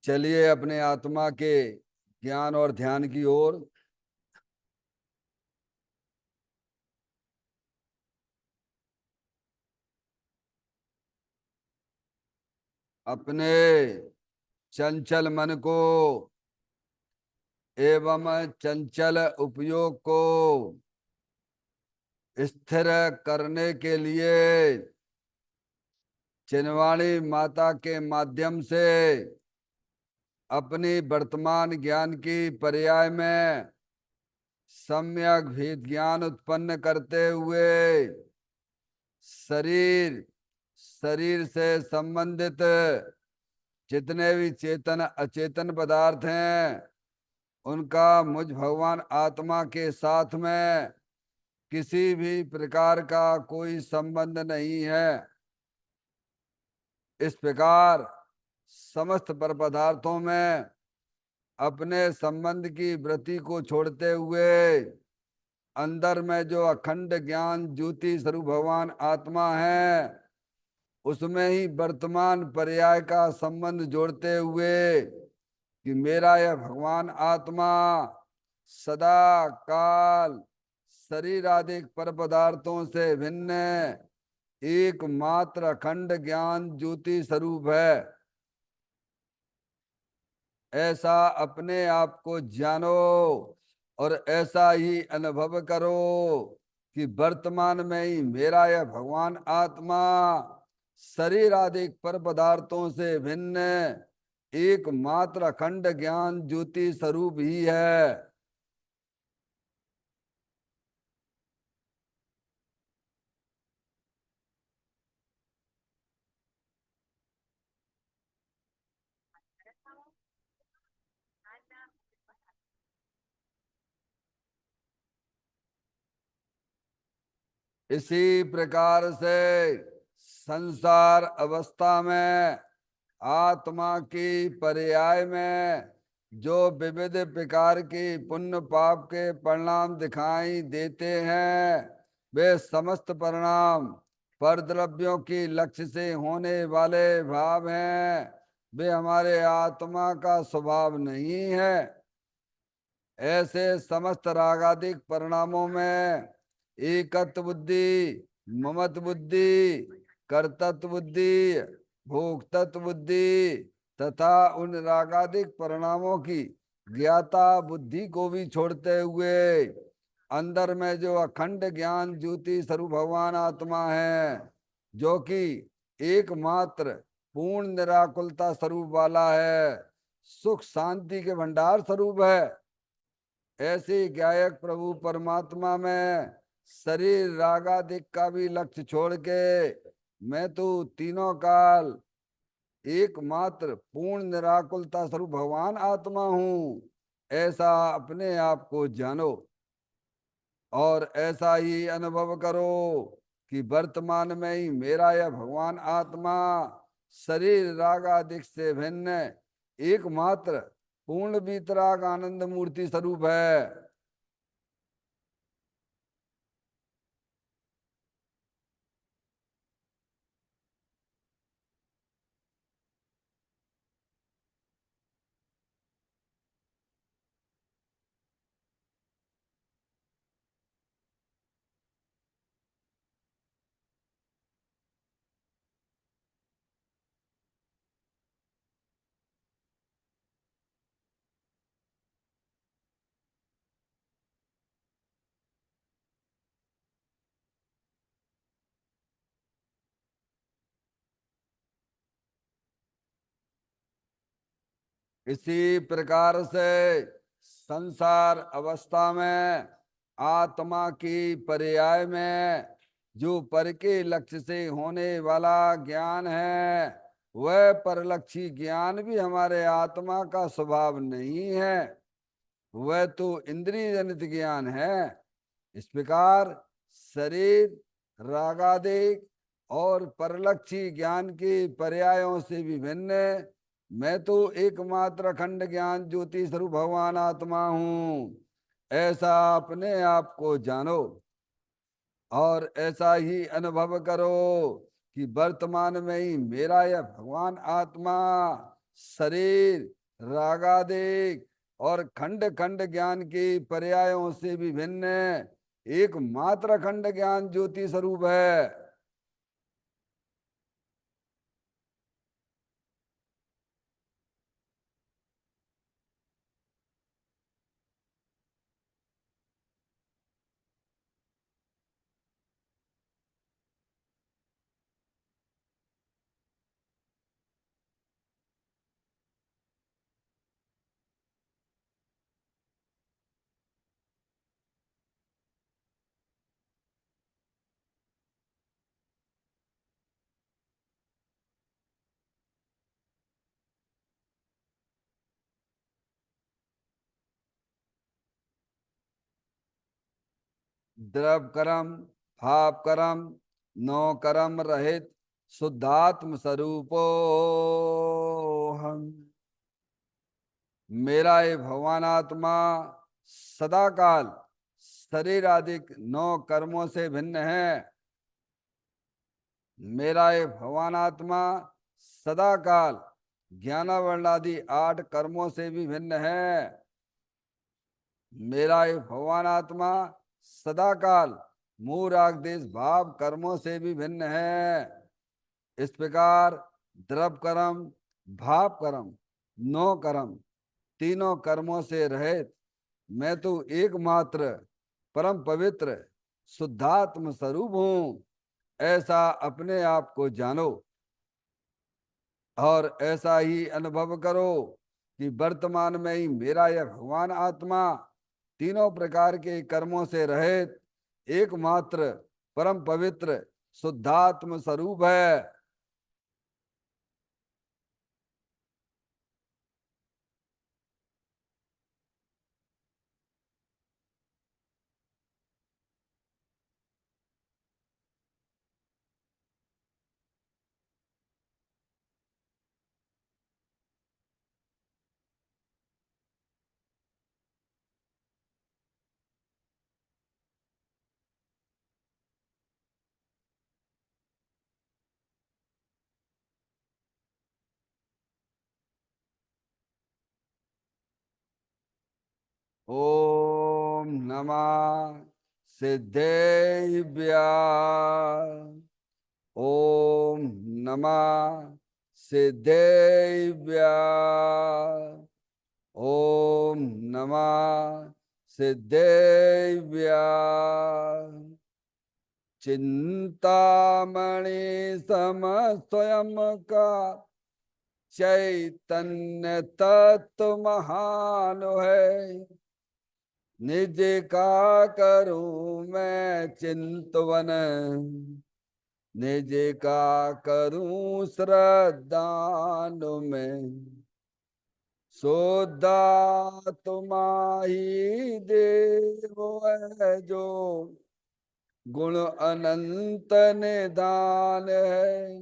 चलिए अपने आत्मा के ज्ञान और ध्यान की ओर। अपने चंचल मन को एवं चंचल उपयोग को स्थिर करने के लिए चिन्वाणी माता के माध्यम से अपनी वर्तमान ज्ञान की पर्याय में सम्यक भेद ज्ञान उत्पन्न करते हुए शरीर शरीर से संबंधित जितने भी चेतन अचेतन पदार्थ हैं उनका मुझ भगवान आत्मा के साथ में किसी भी प्रकार का कोई संबंध नहीं है। इस प्रकार समस्त पर पदार्थों में अपने संबंध की वृत्ति को छोड़ते हुए अंदर में जो अखंड ज्ञान ज्योति स्वरूप भगवान आत्मा है उसमें ही वर्तमान पर्याय का संबंध जोड़ते हुए कि मेरा यह भगवान आत्मा सदा काल शरीर आदि पर पदार्थों से भिन्न एकमात्र अखंड ज्ञान ज्योति स्वरूप है। ऐसा अपने आप को जानो और ऐसा ही अनुभव करो कि वर्तमान में ही मेरा यह भगवान आत्मा शरीर आदि पर पदार्थों से भिन्न एकमात्र अखंड ज्ञान ज्योति स्वरूप ही है। इसी प्रकार से संसार अवस्था में आत्मा की पर्याय में जो विविध प्रकार की पुण्य पाप के परिणाम दिखाई देते हैं वे समस्त परिणाम परद्रव्यों की लक्ष्य से होने वाले भाव हैं। वे हमारे आत्मा का स्वभाव नहीं है। ऐसे समस्त रागादिक परिणामों में एकत्व बुद्धि, ममत्व बुद्धि, कर्तत्व बुद्धि, भोक्तत्व बुद्धि तथा उन रागादिक परिणामों की ज्ञाता बुद्धि को भी छोड़ते हुए अंदर में जो अखंड ज्ञान ज्योति स्वरूप भगवान आत्मा है जो कि एकमात्र पूर्ण निराकुलता स्वरूप वाला है, सुख शांति के भंडार स्वरूप है। ऐसे गायक प्रभु परमात्मा में शरीर रागादिक का भी लक्ष्य छोड़ के मैं तो तीनों काल एकमात्र पूर्ण निराकुलता स्वरूप भगवान आत्मा हूँ, ऐसा अपने आप को जानो और ऐसा ही अनुभव करो कि वर्तमान में ही मेरा यह भगवान आत्मा शरीर रागादिक से भिन्न एकमात्र पूर्ण वितराग आनंद मूर्ति स्वरूप है। इसी प्रकार से संसार अवस्था में आत्मा की पर्याय में जो पर के लक्ष्य से होने वाला ज्ञान है वह परलक्षी ज्ञान भी हमारे आत्मा का स्वभाव नहीं है, वह तो इंद्रिय जनित ज्ञान है। इस प्रकार शरीर रागादिक और परलक्षी ज्ञान के पर्यायों से भी भिन्न मैं तो एकमात्र अखंड ज्ञान ज्योति स्वरूप भगवान आत्मा हूँ, ऐसा अपने आप को जानो और ऐसा ही अनुभव करो कि वर्तमान में ही मेरा यह भगवान आत्मा शरीर रागादिक और खंड खंड ज्ञान की पर्यायों से भी भिन्न एकमात्र खंड ज्ञान ज्योति स्वरूप है। द्रव कर्म भाव कर्म नौ कर्म रहित शुद्धात्म स्वरूपो हम। मेरा ये भगवान आत्मा सदा काल शरीर आदि नौ कर्मों से भिन्न है। मेरा ये भगवान आत्मा सदा काल ज्ञानावरण आदि 8 कर्मों से भी भिन्न है। मेरा ये भगवान आत्मा सदा काल मूल राग देश भाव कर्मों से भी भिन्न है। इस प्रकार द्रव कर्म भाव कर्म नौ कर्म तीनों कर्मों से रहित मैं तो एकमात्र परम पवित्र शुद्धात्म स्वरूप हूं, ऐसा अपने आप को जानो और ऐसा ही अनुभव करो कि वर्तमान में ही मेरा यह भगवान आत्मा तीनों प्रकार के कर्मों से रहित एकमात्र परम पवित्र शुद्धात्म स्वरूप है। ओम नमः सिद्धेभ्य। ओम नमः सिद्धेभ्य। ओम नमः सिद्धेभ्य। चिंतामणि सम स्वयं का चैतन्य तत्व महान है। निज का करूं मैं चिंतवन निज का करूं श्रद्धान में। सोदा तुम्हारी देव है जो गुण अनंत निदान है।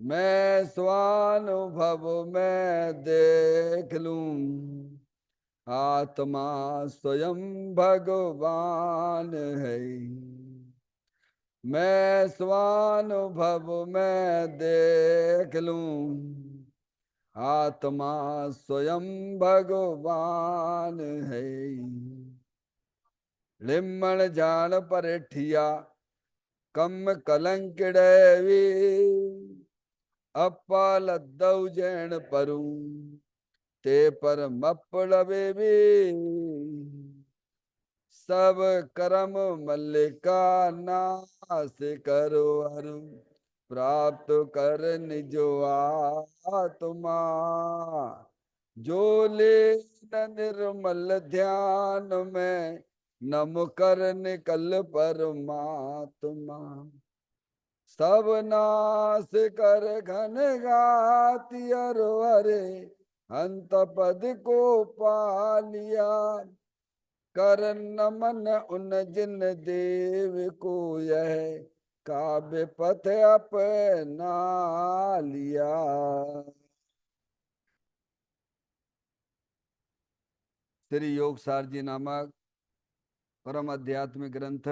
मैं स्वानुभव में देख लूं आत्मा स्वयं भगवान है। मैं स्वानुभव में देख लूं आत्मा स्वयं भगवान है। लिम्मण जान परिठिया कम कलंकिड़वी अपलद्दौ जैन परू ते पर मपड़वे भी। सब कर्म मल्लिका नाश करो हरु प्राप्त कर निजो आत्मा। जो ले निर्मल ध्यान में नम कर निकल परमात्मा। सब नाश कर घन गाति हरे अंत पद को पालिया। कर नमन उन जिन देव को यह काव्य पथ अपना लिया। श्री योग सार जी नामक परम आध्यात्मिक ग्रंथ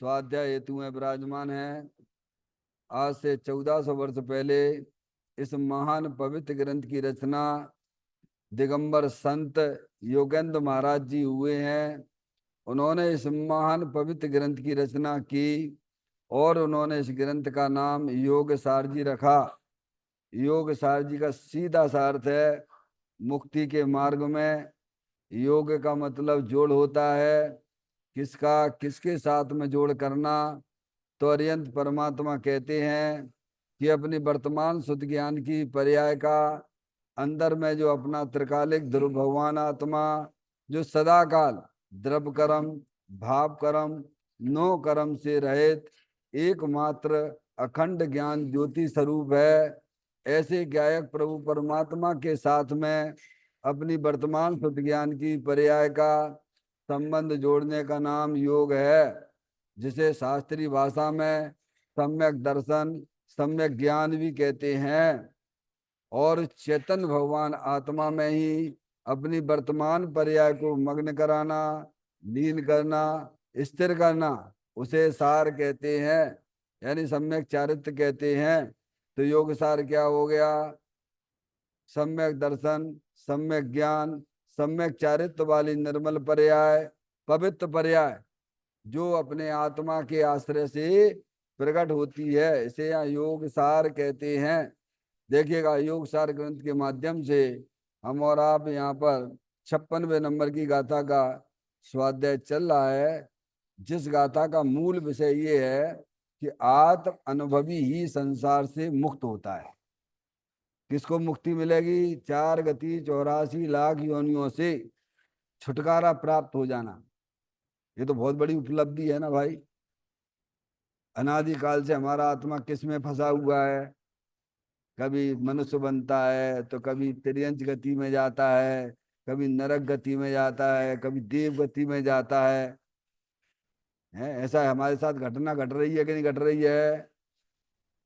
स्वाध्याय हेतु में विराजमान है। आज से 1400 वर्ष पहले इस महान पवित्र ग्रंथ की रचना दिगंबर संत योगेंद्र महाराज जी हुए हैं। उन्होंने इस महान पवित्र ग्रंथ की रचना की और उन्होंने इस ग्रंथ का नाम योग सार जी रखा। योग सार जी का सीधा सा अर्थ है मुक्ति के मार्ग में। योग का मतलब जोड़ होता है, किसका किसके साथ में जोड़ करना। तो अरिहंत परमात्मा कहते हैं कि अपनी वर्तमान शुद्ध ज्ञान की पर्याय का अंदर में जो अपना त्रिकालिक ध्रुव भगवान आत्मा जो सदा काल द्रव्य कर्म भाव कर्म नो कर्म से रहित एकमात्र अखंड ज्ञान ज्योति स्वरूप है, ऐसे गायक प्रभु परमात्मा के साथ में अपनी वर्तमान शुद्ध ज्ञान की पर्याय का संबंध जोड़ने का नाम योग है, जिसे शास्त्रीय भाषा में सम्यक दर्शन सम्यक ज्ञान भी कहते हैं। और चेतन भगवान आत्मा में ही अपनी वर्तमान पर्याय को मग्न कराना, लीन करना, स्थिर करना, उसे सार कहते हैं, यानी सम्यक चारित्र कहते हैं। तो योग सार क्या हो गया? सम्यक दर्शन, सम्यक ज्ञान, सम्यक चारित्र वाली निर्मल पर्याय, पवित्र पर्याय जो अपने आत्मा के आश्रय से प्रकट होती है, इसे यहाँ योग सार कहते हैं। देखिएगा, योग सार ग्रंथ के माध्यम से हम और आप यहाँ पर 56वें नंबर की गाथा का स्वाध्याय चल रहा है, जिस गाथा का मूल विषय ये है कि आत्म अनुभवी ही संसार से मुक्त होता है। किसको मुक्ति मिलेगी? 4 गति 84 लाख योनियों से छुटकारा प्राप्त हो जाना। ये तो बहुत बड़ी उपलब्धि है ना भाई। अनादिकाल से हमारा आत्मा किस में फंसा हुआ है? कभी मनुष्य बनता है तो कभी तिर्यंच गति में जाता है, कभी नरक गति में जाता है, कभी देव गति में जाता है। ऐसा हमारे साथ घटना घट रही है कि नहीं घट रही है?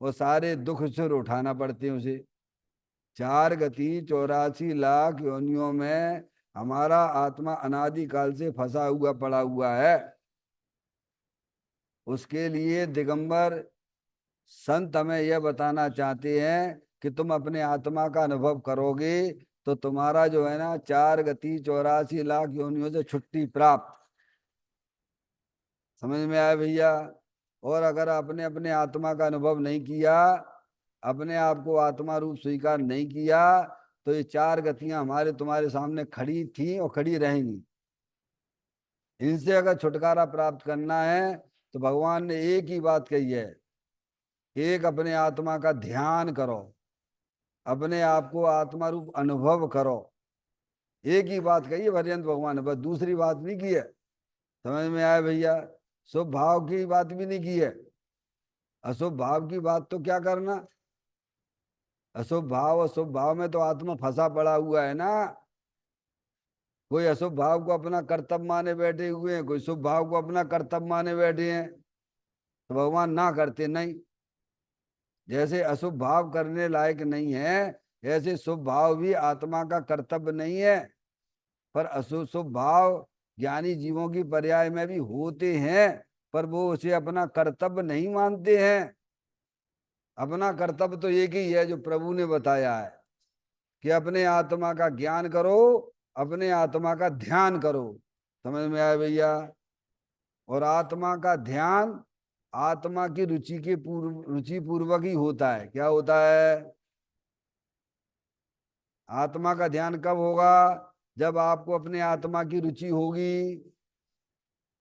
वो सारे दुख से उठाना पड़ते हैं उसे। 4 गति 84 लाख योनियों में हमारा आत्मा अनादिकाल से फंसा हुआ पड़ा हुआ है। उसके लिए दिगंबर संत हमें यह बताना चाहते हैं कि तुम अपने आत्मा का अनुभव करोगे तो तुम्हारा जो है ना 4 गति 84 लाख योनियों से छुट्टी प्राप्त। समझ में आया भैया? और अगर आपने अपने आत्मा का अनुभव नहीं किया, अपने आप को आत्मा रूप स्वीकार नहीं किया, तो ये 4 गतियां हमारे तुम्हारे सामने खड़ी थी और खड़ी रहेंगी। इनसे अगर छुटकारा प्राप्त करना है तो भगवान ने एक ही बात कही है, एक अपने आत्मा का ध्यान करो, अपने आप को आत्मा रूप अनुभव करो। एक ही बात कही है भजन भगवान ने, बस दूसरी बात नहीं की है। समझ में आया भैया? शुभ भाव की बात भी नहीं की है। अशुभ भाव की बात तो क्या करना? अशुभ भाव में तो आत्मा फंसा पड़ा हुआ है ना। कोई अशुभ भाव को अपना कर्तव्य माने बैठे हुए हैं, कोई शुभ भाव को अपना कर्तव्य माने बैठे हैं। तो भगवान ना करते नहीं। जैसे अशुभ भाव करने लायक नहीं है, ऐसे शुभ भाव भी आत्मा का कर्तव्य नहीं है। पर अशुभ शुभ भाव ज्ञानी जीवों की पर्याय में भी होते हैं, पर वो उसे अपना कर्तव्य नहीं मानते हैं। अपना कर्तव्य तो एक ही है जो प्रभु ने बताया है कि अपने आत्मा का ज्ञान करो, अपने आत्मा का ध्यान करो। समझ में आया भैया? और आत्मा का ध्यान आत्मा की रुचि पूर्वक ही होता है। क्या होता है? आत्मा का ध्यान कब होगा? जब आपको अपने आत्मा की रुचि होगी।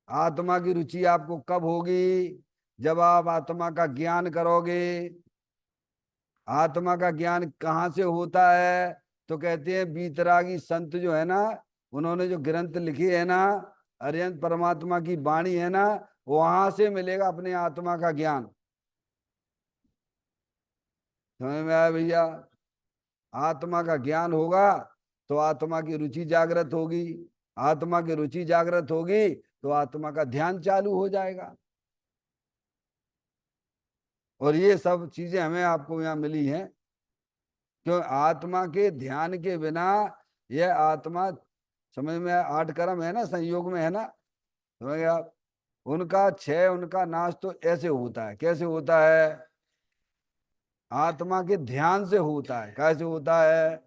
आत्मा की रुचि आपको कब होगी? जब आप आत्मा का ज्ञान करोगे। आत्मा का ज्ञान कहाँ से होता है? तो कहते हैं बीतरागी संत जो है ना, उन्होंने जो ग्रंथ लिखे है ना, अरिहंत परमात्मा की वाणी है ना, वहां से मिलेगा अपने आत्मा का ज्ञान। समझ में आया भैया? आत्मा का ज्ञान होगा तो आत्मा की रुचि जागृत होगी। आत्मा की रुचि जागृत होगी तो आत्मा का ध्यान चालू हो जाएगा। और ये सब चीजें हमें आपको यहाँ मिली हैं, क्यों? आत्मा के ध्यान के बिना यह आत्मा, समझ में 8 कर्म है ना, संयोग में है ना, समझ गए आप? उनका क्षय उनका नाश तो ऐसे होता है। कैसे होता है? आत्मा के ध्यान से होता है। कैसे होता है?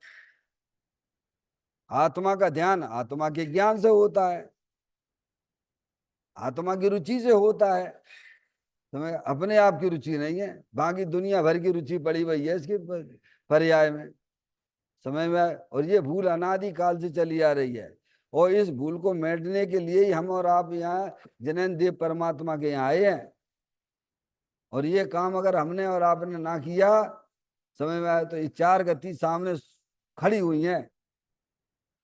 आत्मा का ध्यान आत्मा के ज्ञान से होता है, आत्मा की रुचि से होता है। तुम्हें अपने आप की रुचि नहीं है, बाकी दुनिया भर की रुचि पड़ी हुई है इसके पर्याय में, समय में। और ये भूल अनादि काल से चली आ रही है, और इस भूल को मेटने के लिए ही हम और आप यहाँ जैन देव परमात्मा के यहाँ आए हैं। और ये काम अगर हमने और आपने ना किया, समय में आया, तो ये चार गति सामने खड़ी हुई हैं,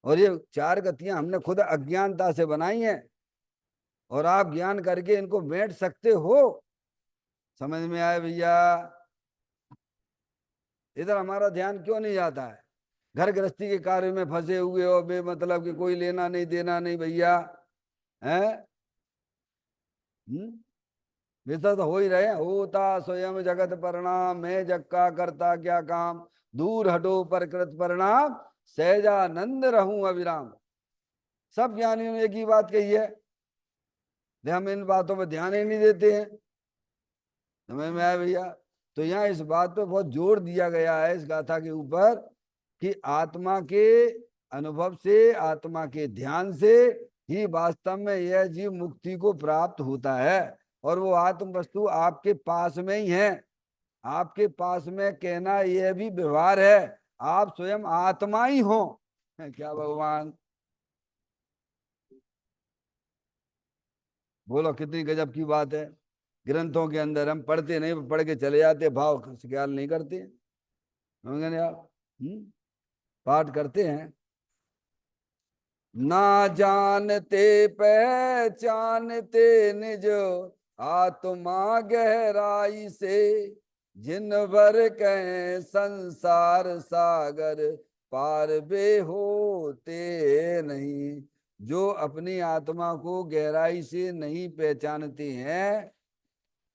और ये चार गतियां हमने खुद अज्ञानता से बनाई हैं, और आप ज्ञान करके इनको मेट सकते हो। समझ में आए भैया? इधर हमारा ध्यान क्यों नहीं जाता है? घर गृहस्थी के कार्य में फंसे हुए हो, बेमतलब कि कोई लेना नहीं देना नहीं भैया, है। वैसा तो हो ही रहे हैं। होता स्वयं जगत परिणाम, मैं जग का करता क्या काम, दूर हटो प्रकृत परिणाम, सहजानंद रहूं अविराम। सब ज्ञानियों ने एक ही बात कही है, हम इन बातों पर ध्यान ही नहीं देते हैं। समझ में आया भैया? तो यहाँ इस बात पे बहुत जोर दिया गया है इस गाथा के ऊपर, कि आत्मा के अनुभव से, आत्मा के ध्यान से ही वास्तव में यह जीव मुक्ति को प्राप्त होता है। और वो आत्म वस्तु आपके पास में ही है। आपके पास में कहना यह भी व्यवहार है, आप स्वयं आत्मा ही हो। क्या भगवान! बोलो कितनी गजब की बात है। ग्रंथों के अंदर हम पढ़ते नहीं, पढ़ के चले जाते, भाव ख्याल नहीं करते। होंगे आप पाठ करते हैं। ना जानते पहचानते निज आत्मा गहराई से, जिन भर कहें संसार सागर पार बे होते नहीं। जो अपनी आत्मा को गहराई से नहीं पहचानते हैं,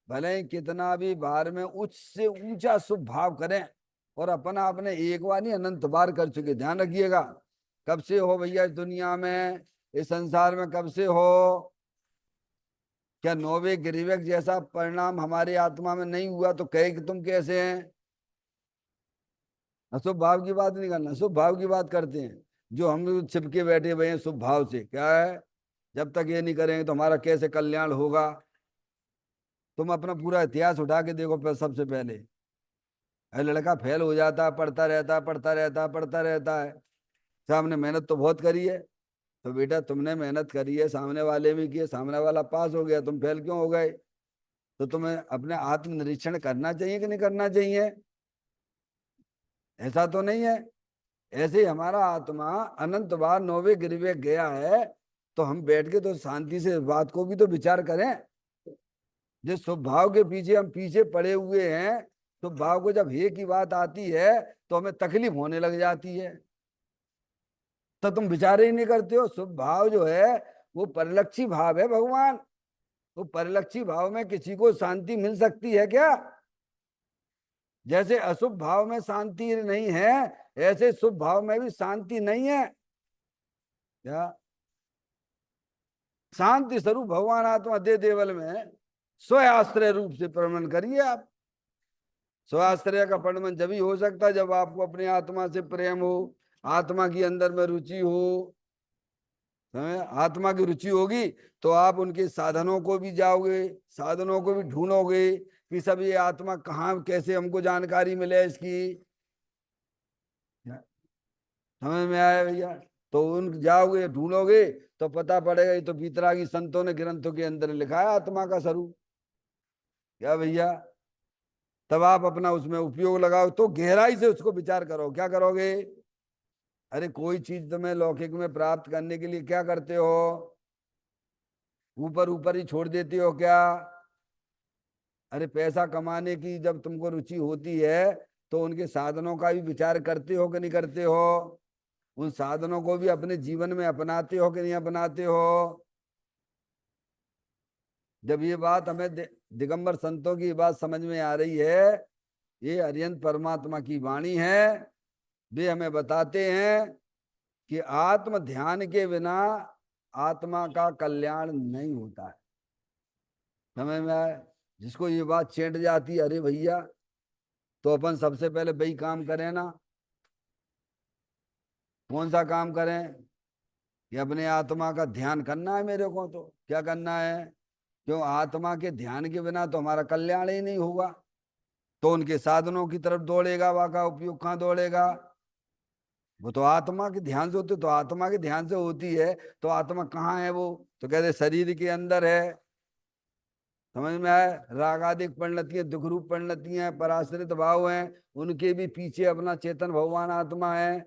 भले ही कितना भी बार में उच्च से ऊंचा शुभ भाव करें, और अपना आपने एक बार नहीं अनंत बार कर चुके। ध्यान रखिएगा, कब से हो भैया इस दुनिया में, इस संसार में कब से हो? क्या नोवे गिरिवेक जैसा परिणाम हमारी आत्मा में नहीं हुआ तो कहे कि तुम कैसे हैं? अशुभ भाव की बात नहीं करना, शुभ भाव की बात करते हैं। जो हम लोग छिपके बैठे हुए हैं शुभ भाव से, क्या है? जब तक ये नहीं करेंगे तो हमारा कैसे कल्याण होगा? तुम अपना पूरा इतिहास उठा के देखो सबसे पहले। अरे लड़का फेल हो जाता है, पढ़ता रहता है, पढ़ता रहता है, पढ़ता रहता है। साहब ने मेहनत तो बहुत करी है, तो बेटा तुमने मेहनत करी है, सामने वाले भी किए, सामने वाला पास हो गया, तुम फेल क्यों हो गए? तो तुम्हें अपने आत्मनिरीक्षण करना चाहिए कि नहीं करना चाहिए? ऐसा तो नहीं है। ऐसे ही हमारा आत्मा अनंत बार नौवे गिरवे गया है, तो हम बैठ के तो शांति से इस बात को भी तो विचार करें। जिस स्वभाव के पीछे हम पीछे पड़े हुए हैं, स्वभाव को जब हे की बात आती है तो हमें तकलीफ होने लग जाती है। तो तुम विचार ही नहीं करते हो। शुभ भाव जो है वो परिलक्षी भाव है भगवान। वो परिलक्षी भाव में किसी को शांति मिल सकती है क्या? जैसे अशुभ भाव में शांति नहीं है, ऐसे शुभ भाव में भी शांति नहीं है। क्या? शांति स्वरूप भगवान आत्मा दे देवल में स्वआश्रय रूप से प्रमण करिए आप। स्वआश्रय का प्रमण जब ही हो सकता है जब आपको अपने आत्मा से प्रेम हो, आत्मा की अंदर में रुचि हो। आत्मा की रुचि होगी तो आप उनके साधनों को भी जाओगे, साधनों को भी ढूंढोगे कि सब ये आत्मा कहाँ कैसे हमको जानकारी मिले इसकी। समझ में आया भैया? तो उन जाओगे ढूंढोगे तो पता पड़ेगा, ये तो बीतरागी संतों ने ग्रंथों के अंदर लिखा है आत्मा का स्वरूप। क्या भैया? तब आप अपना उसमें उपयोग लगाओ, तो गहराई से उसको विचार करो। क्या करोगे? अरे कोई चीज तुम्हें लौकिक में प्राप्त करने के लिए क्या करते हो? ऊपर ऊपर ही छोड़ देते हो क्या? अरे पैसा कमाने की जब तुमको रुचि होती है तो उनके साधनों का भी विचार करते हो कि नहीं करते हो? उन साधनों को भी अपने जीवन में अपनाते हो कि नहीं अपनाते हो? जब ये बात हमें दिगंबर संतों की बात समझ में आ रही है, ये अरिहंत परमात्मा की वाणी है। वे हमें बताते हैं कि आत्म ध्यान के बिना आत्मा का कल्याण नहीं होता है। समझ में आए? जिसको ये बात चेंट जाती है, अरे भैया तो अपन सबसे पहले वही काम करें ना। कौन सा काम करें? कि अपने आत्मा का ध्यान करना है मेरे को। तो क्या करना है? क्यों? आत्मा के ध्यान के बिना तो हमारा कल्याण ही नहीं होगा। तो उनके साधनों की तरफ दौड़ेगा, वहां का उपयोग कहाँ दौड़ेगा? वो तो आत्मा के ध्यान से होती, तो आत्मा के ध्यान से होती है। तो आत्मा कहाँ है? वो तो कहते शरीर के अंदर है। समझ में आए? रागादिक परिणतियां, दुख रूप परिणतियां, पराश्रित भाव हैं, उनके भी पीछे अपना चेतन भगवान आत्मा है।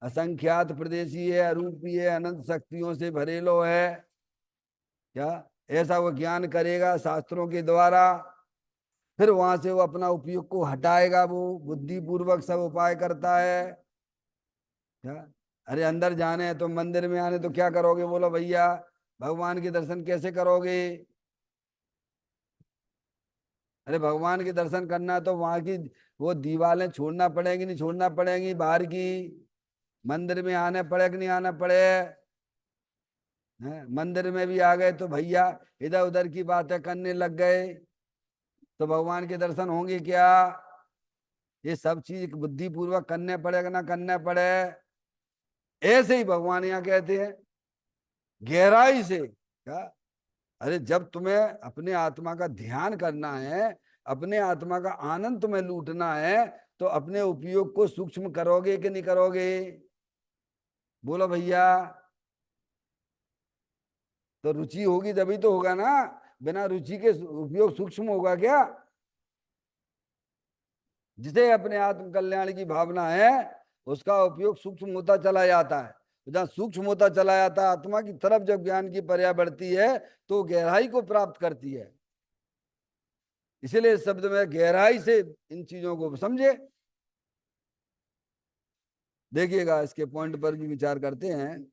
असंख्यात प्रदेशी है, अरूपी है, अनंत शक्तियों से भरेलो है। क्या? ऐसा वो ज्ञान करेगा शास्त्रों के द्वारा। फिर वहां से वो अपना उपयोग को हटाएगा, वो बुद्धि पूर्वक सब उपाय करता है। क्या? अरे अंदर जाने हैं तो मंदिर में आने, तो क्या करोगे बोलो भैया? भगवान के दर्शन कैसे करोगे? अरे भगवान के दर्शन करना तो वहां की वो दीवारें छोड़ना पड़ेगी, नहीं छोड़ना पड़ेगी बाहर की? मंदिर में आने पड़े कि नहीं आना पड़े? हैं? मंदिर में भी आ गए तो भैया इधर उधर की बातें करने लग गए, तो भगवान के दर्शन होंगे क्या? ये सब चीज बुद्धि पूर्वक करने पड़ेगा ना करने पड़े। ऐसे ही भगवान यहाँ कहते हैं गहराई से। क्या? अरे जब तुम्हें अपने आत्मा का ध्यान करना है, अपने आत्मा का आनंद तुम्हें लूटना है, तो अपने उपयोग को सूक्ष्म करोगे कि नहीं करोगे? बोलो भैया। तो रुचि होगी तभी तो होगा ना। बिना रुचि के उपयोग सूक्ष्म होगा क्या? जिसे अपने आत्म कल्याण की भावना है, उसका उपयोग सूक्ष्म होता चला जाता है। तो जहाँ सूक्ष्म होता चला जाता है, आत्मा की तरफ जब ज्ञान की पर्या बढ़ती है, तो गहराई को प्राप्त करती है। इसीलिए इस शब्द में गहराई से इन चीजों को समझे। देखिएगा, इसके पॉइंट पर भी विचार करते हैं।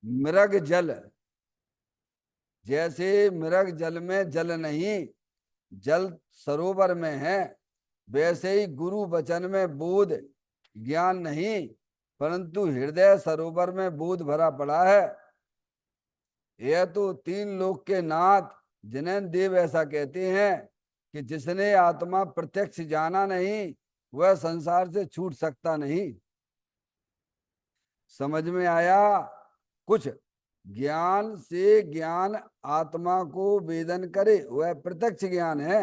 मृग जल, जैसे मृग जल में जल नहीं, जल सरोवर में है, वैसे ही गुरु वचन में बोध ज्ञान नहीं, परंतु हृदय सरोवर में बोध भरा पड़ा है। यह तो तीन लोक के नाथ जिन्हें देव ऐसा कहते हैं कि जिसने आत्मा प्रत्यक्ष जाना नहीं, वह संसार से छूट सकता नहीं। समझ में आया? कुछ ज्ञान से ज्ञान आत्मा को वेदन करे, वह प्रत्यक्ष ज्ञान है।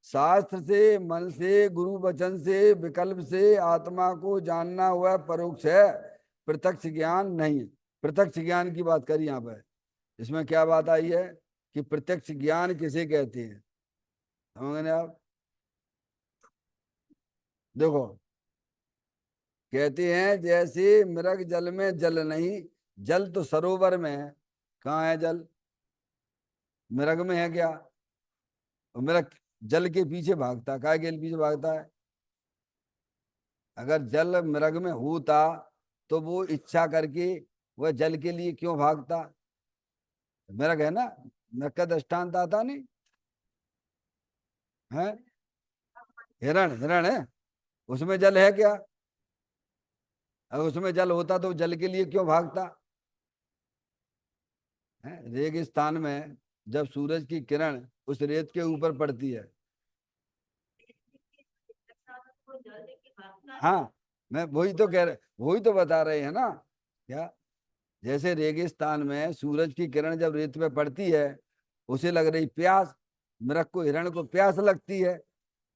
शास्त्र से, मन से, गुरु वचन से, विकल्प से आत्मा को जानना वह परोक्ष है, प्रत्यक्ष ज्ञान नहीं। प्रत्यक्ष ज्ञान की बात करी यहाँ पर। इसमें क्या बात आई है कि प्रत्यक्ष ज्ञान किसे कहते हैं? समझ गए आप? देखो, कहते हैं जैसे मृग जल में जल नहीं, जल तो सरोवर में है। कहाँ है जल? मृग में है क्या? और मृग जल के पीछे भागता, काय के पीछे भागता है? अगर जल मृग में होता तो वो इच्छा करके वह जल के लिए क्यों भागता? मृग है ना, मृग का दृष्टांत आता नहीं है? हिरण, हिरण है, उसमें जल है क्या? अगर उसमें जल होता तो जल के लिए क्यों भागता है? रेगिस्तान में जब सूरज की किरण उस रेत के ऊपर पड़ती है। हाँ, मैं वही तो कह रहे, वही तो बता रहे हैं ना। क्या? जैसे रेगिस्तान में सूरज की किरण जब रेत पे पड़ती है, उसे लग रही प्यास। मृग को, हिरण को प्यास लगती है।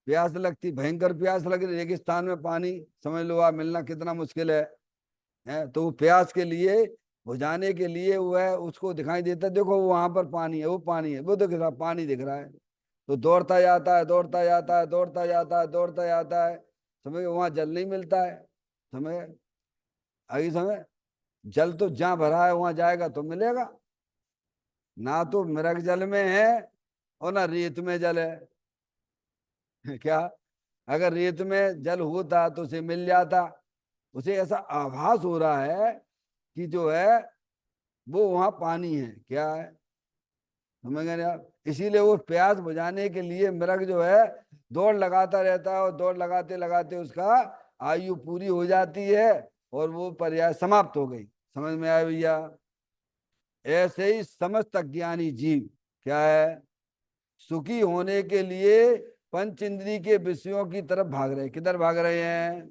प्यास लगती, भयंकर प्यास लग रही रेगिस्तान में, पानी समझ लो आप मिलना कितना मुश्किल है। तो वो प्यास के लिए, बुझाने के लिए वो है, उसको दिखाई देता है, देखो वहां पर पानी है, वो पानी है, वो दिख रहा, पानी दिख रहा है। तो दौड़ता जाता है, दौड़ता जाता है, दौड़ता जाता है, दौड़ता जाता है। समझ, वहां जल नहीं मिलता है। समझ आई? समझ, जल तो जहां भरा है वहां जाएगा तो मिलेगा। ना तो मृग जल में है और ना रेत में जल है। क्या? अगर रेत में जल होता तो उसे मिल जाता। उसे ऐसा आभास हो रहा है कि जो है वो वहां पानी है। क्या है? समझ गए आप? इसीलिए वो प्यास बुझाने के लिए मृग जो है दौड़ लगाता रहता है, और दौड़ लगाते लगाते उसका आयु पूरी हो जाती है, और वो पर्याय समाप्त हो गई। समझ में आया भैया? ऐसे ही समस्त अज्ञानी जीव क्या है? सुखी होने के लिए पंच इंद्री के विषयों की तरफ भाग रहे हैं। किधर भाग रहे हैं?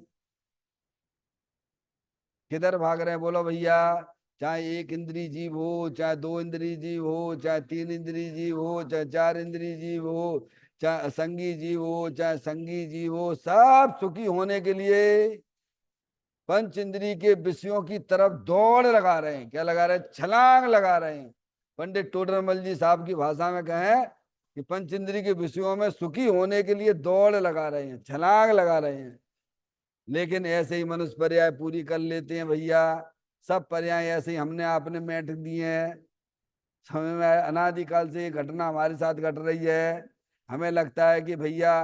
किधर भाग रहे हैं बोलो भैया? चाहे एक इंद्री जीव हो, चाहे दो इंद्री जीव हो, चाहे तीन इंद्री जीव हो, चाहे चार इंद्री जीव हो, चाहे असंगी जीव हो, चाहे संगी जीव हो, सब सुखी होने के लिए पंच इंद्री के विषयों की तरफ दौड़ लगा रहे हैं। क्या लगा रहे हैं? छलांग लगा रहे हैं। पंडित टोडरमल जी साहब की भाषा में कहें कि पंच इंद्री के विषयों में सुखी होने के लिए दौड़ लगा रहे हैं, छलांग लगा रहे हैं। लेकिन ऐसे ही मनुष्य पर्याय पूरी कर लेते हैं भैया। सब पर्याय ऐसे ही हमने आपने मेट दिए हैं। समय में अनादिकाल से ये घटना हमारे साथ घट रही है। हमें लगता है कि भैया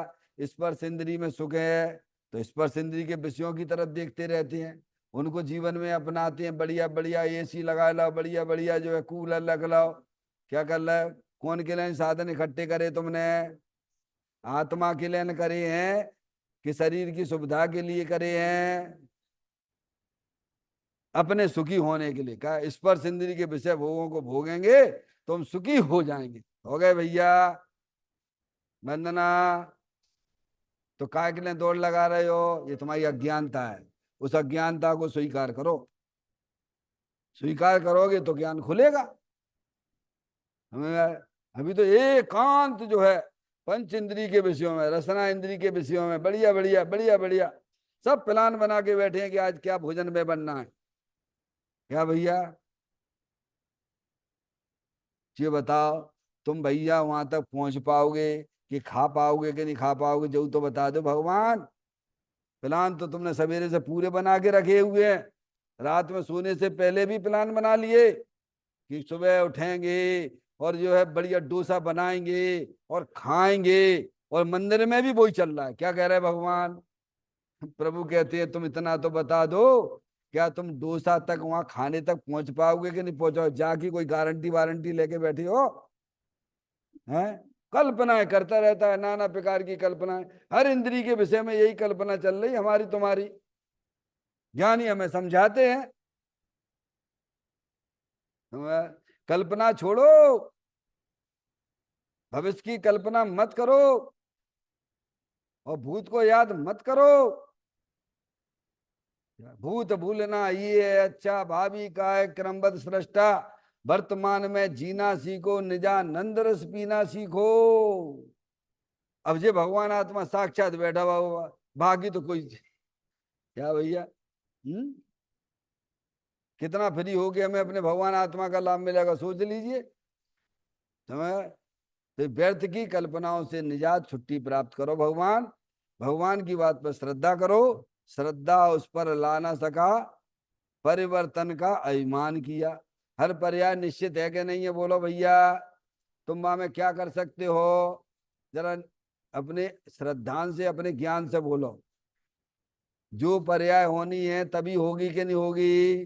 स्पर्श इंद्री में सुख है, तो स्पर्श इंद्री के विषयों की तरफ देखते रहते हैं, उनको जीवन में अपनाते हैं। बढ़िया बढ़िया एसी लगा लो, बढ़िया बढ़िया जो है कूलर लग लो। क्या कर रहा है? कौन के लिए साधन इकट्ठे करे तुमने? आत्मा के लिए करे हैं कि शरीर की सुविधा के लिए करे हैं? अपने सुखी होने के लिए। कहा स्पर्श इंद्री के विषय भोगों को भोगेंगे तो हम सुखी हो जाएंगे। हो गए भैया? वंदना। तो काय के लिए दौड़ लगा रहे हो? ये तुम्हारी अज्ञानता है। उस अज्ञानता को स्वीकार करो। स्वीकार करोगे तो ज्ञान खुलेगा। हमें अभी तो एकांत जो है पंच इंद्री के विषयों में, रसना इंद्री के विषयों में बढ़िया बढ़िया बढ़िया बढ़िया सब प्लान बना के बैठे हैं कि आज क्या भोजन में बनना है। क्या भैया? ये बताओ, तुम भैया वहां तक पहुंच पाओगे कि खा पाओगे कि नहीं खा पाओगे? जो तो बता दो भगवान। प्लान तो तुमने सवेरे से पूरे बना के रखे हुए हैं। रात में सोने से पहले भी प्लान बना लिए कि सुबह उठेंगे और जो है बढ़िया डोसा बनाएंगे और खाएंगे। और मंदिर में भी वही चल रहा है। क्या कह रहे हैं भगवान? प्रभु कहते हैं तुम इतना तो बता दो, क्या तुम डोसा तक वहां खाने तक पहुंच पाओगे कि नहीं पहुंचो? जाके कोई गारंटी वारंटी लेके बैठी हो? हैं? कल्पनाएं करता रहता है, नाना प्रकार की कल्पनाएं। हर इंद्री के विषय में यही कल्पना चल रही हमारी तुम्हारी। ज्ञानी हमें समझाते हैं, कल्पना छोड़ो, भविष्य की कल्पना मत करो और भूत को याद मत करो। भूत भूलना ये है अच्छा, भावी का है क्रमबद्ध सृष्टा। वर्तमान में जीना सीखो, निजानंद रस पीना सीखो। अब जे भगवान आत्मा साक्षात बैठा हुआ हुआ, बाकी तो कोई। क्या भैया? कितना फ्री हो गया, हमें अपने भगवान आत्मा का लाभ मिलेगा सोच लीजिए। समझ? तो व्यर्थ की कल्पनाओं से निजात, छुट्टी प्राप्त करो। भगवान भगवान की बात पर श्रद्धा करो। श्रद्धा उस पर ला ना सका, परिवर्तन का अभिमान किया। हर पर्याय निश्चित है कि नहीं है बोलो भैया? तुम वहां में क्या कर सकते हो? जरा अपने श्रद्धान से, अपने ज्ञान से बोलो। जो पर्याय होनी है तभी होगी कि नहीं होगी?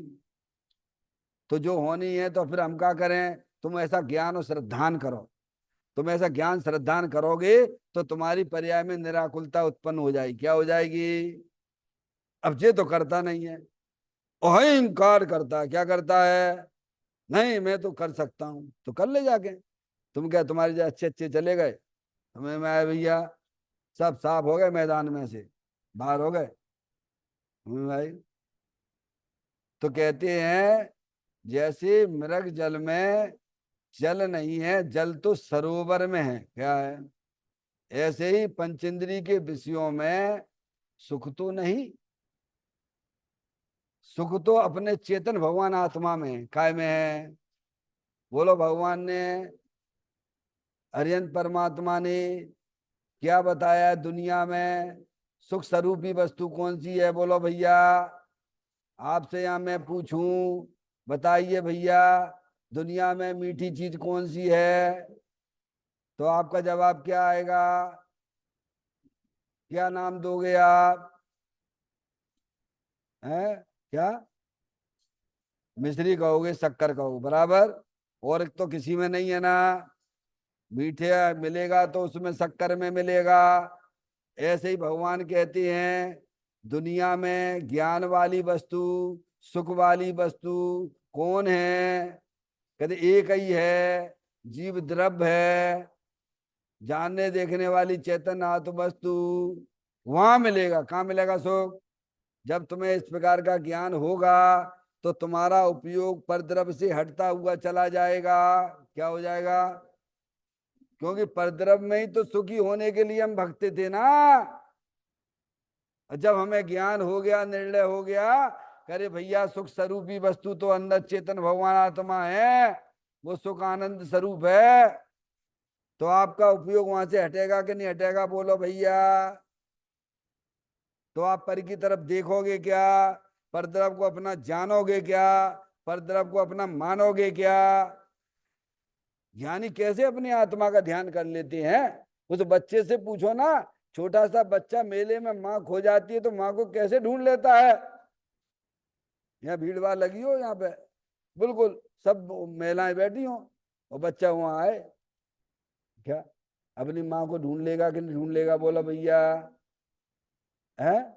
तो जो होनी है तो फिर हम क्या करें? तुम ऐसा ज्ञान और श्रद्धान करो। तुम ऐसा ज्ञान श्रद्धान करोगे तो तुम्हारी पर्याय में निराकुलता उत्पन्न हो जाएगी। क्या हो जाएगी? अब ये तो करता नहीं है, अहंकार करता है। क्या करता है? नहीं मैं तो कर सकता हूं, तो कर ले जाके। तुम क्या तुम्हारे जो अच्छे अच्छे चले गए? हमें मैं भैया सब साफ हो गए, मैदान में से बाहर हो गए। भाई तो कहते हैं जैसे मृग जल में जल नहीं है, जल तो सरोवर में है। क्या है? ऐसे ही पंचेंद्री के विषयों में सुख तो नहीं, सुख तो अपने चेतन भगवान आत्मा में काय में है? बोलो भगवान ने, अरियंत परमात्मा ने क्या बताया है दुनिया में? सुख स्वरूपी वस्तु कौन सी है बोलो भैया? आपसे या मैं पूछूं, बताइए भैया, दुनिया में मीठी चीज कौन सी है? तो आपका जवाब क्या आएगा? क्या नाम दोगे आप? हैं? क्या? मिश्री कहोगे, शक्कर कहो बराबर। और एक तो किसी में नहीं है ना। मीठे मिलेगा तो उसमें शक्कर में मिलेगा। ऐसे ही भगवान कहते हैं दुनिया में ज्ञान वाली वस्तु, सुख वाली वस्तु कौन है? कहते एक ही है, जीव द्रव्य है, जानने देखने वाली चेतन आत्म वस्तु वहां मिलेगा। कहाँ मिलेगा सुख? जब तुम्हें इस प्रकार का ज्ञान होगा तो तुम्हारा उपयोग परद्रव्य से हटता हुआ चला जाएगा। क्या हो जाएगा? क्योंकि परद्रव्य में ही तो सुखी होने के लिए हम भगते थे ना। और जब हमें ज्ञान हो गया, निर्णय हो गया, करे भैया सुख स्वरूपी वस्तु तो अंदर चेतन भगवान आत्मा है, वो सुख आनंद स्वरूप है, तो आपका उपयोग वहां से हटेगा कि नहीं हटेगा? बोलो भैया। तो आप पर की तरफ देखोगे क्या? परद्रव को अपना जानोगे क्या? परद्रव को अपना मानोगे क्या? ज्ञानी कैसे अपनी आत्मा का ध्यान कर लेते हैं? उस बच्चे से पूछो ना, छोटा सा बच्चा मेले में माँ खो जाती है तो माँ को कैसे ढूंढ लेता है? यहाँ भीड़ भाड़ लगी हो, यहाँ पे बिल्कुल सब महिलाएं बैठी हो और बच्चा वहां आए, क्या अपनी माँ को ढूंढ लेगा कि नहीं ढूंढ लेगा? बोला भैया। है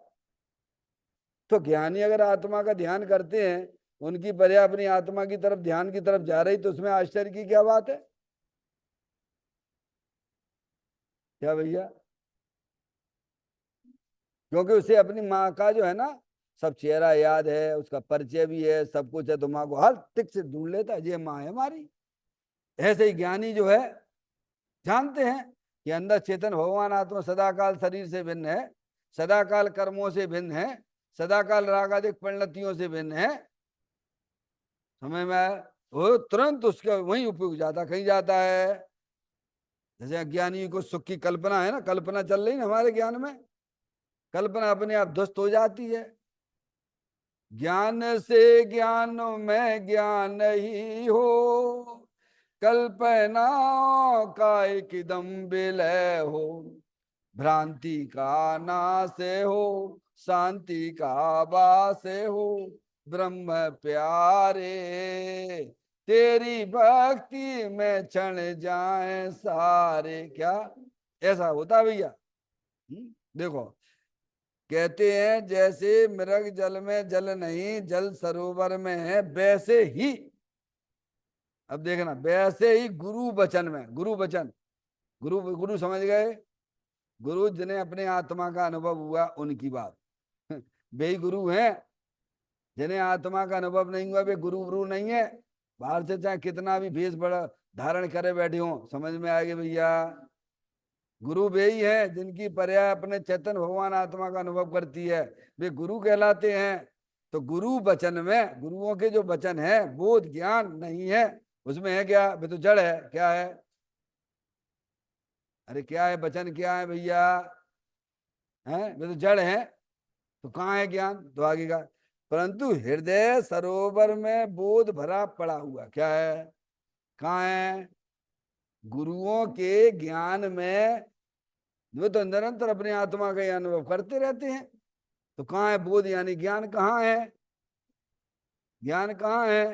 तो ज्ञानी अगर आत्मा का ध्यान करते हैं, उनकी पर्या अपनी आत्मा की तरफ ध्यान की तरफ जा रही, तो उसमें आश्चर्य की क्या बात है? क्या भैया? क्योंकि उसे अपनी माँ का जो है ना सब चेहरा याद है, उसका परिचय भी है, सब कुछ है, तो माँ को हर टिक से ढूंढ लेता है, ये माँ है हमारी। ऐसे ही ज्ञानी जो है जानते हैं कि अंदर चेतन भगवान आत्मा सदाकाल शरीर से भिन्न है, सदाकाल कर्मों से भिन्न है, सदाकाल रागादिक परिणतियों से भिन्न है। समय में वो तुरंत उसका वही उपयोग जाता, कहीं जाता है। जैसे अज्ञानी को सुख की कल्पना है ना, कल्पना चल रही ना हमारे ज्ञान में, कल्पना अपने आप ध्वस्त हो जाती है। ज्ञान से ज्ञान में ज्ञान ही हो, कल्पना का एकदम विलय हो, भ्रांति का नाश हो, शांति का वास हो, ब्रह्म प्यारे तेरी भक्ति में क्षण जाए सारे। क्या ऐसा होता भैया? देखो, कहते हैं जैसे मृग जल में जल नहीं, जल सरोवर में है, वैसे ही, अब देखना, वैसे ही गुरु वचन में, गुरु वचन, गुरु गुरु समझ गए? गुरु जिन्हें अपने आत्मा का अनुभव हुआ उनकी बात वे ही गुरु हैं। जिन्हें आत्मा का अनुभव नहीं हुआ वे गुरु गुरु नहीं है। बाहर से चाहे कितना भी भेष बड़ा धारण करे बैठे हो, समझ में आएगी भैया? गुरु वे ही है जिनकी पर्याय अपने चेतन भगवान आत्मा का अनुभव करती है, वे गुरु कहलाते हैं। तो गुरु वचन में, गुरुओं के जो वचन है बोध ज्ञान नहीं है, उसमें है क्या? वे तो जड़ है। क्या है? अरे क्या है? वचन क्या है भैया? है वे तो जड़ है, तो कहाँ है ज्ञान? तो आगे का, परंतु हृदय सरोवर में बोध भरा पड़ा हुआ। क्या है? कहाँ है? गुरुओं के ज्ञान में वो तो निरंतर अपने आत्मा का अनुभव करते रहते हैं, तो कहाँ है बोध? यानी ज्ञान कहाँ है? ज्ञान कहाँ है?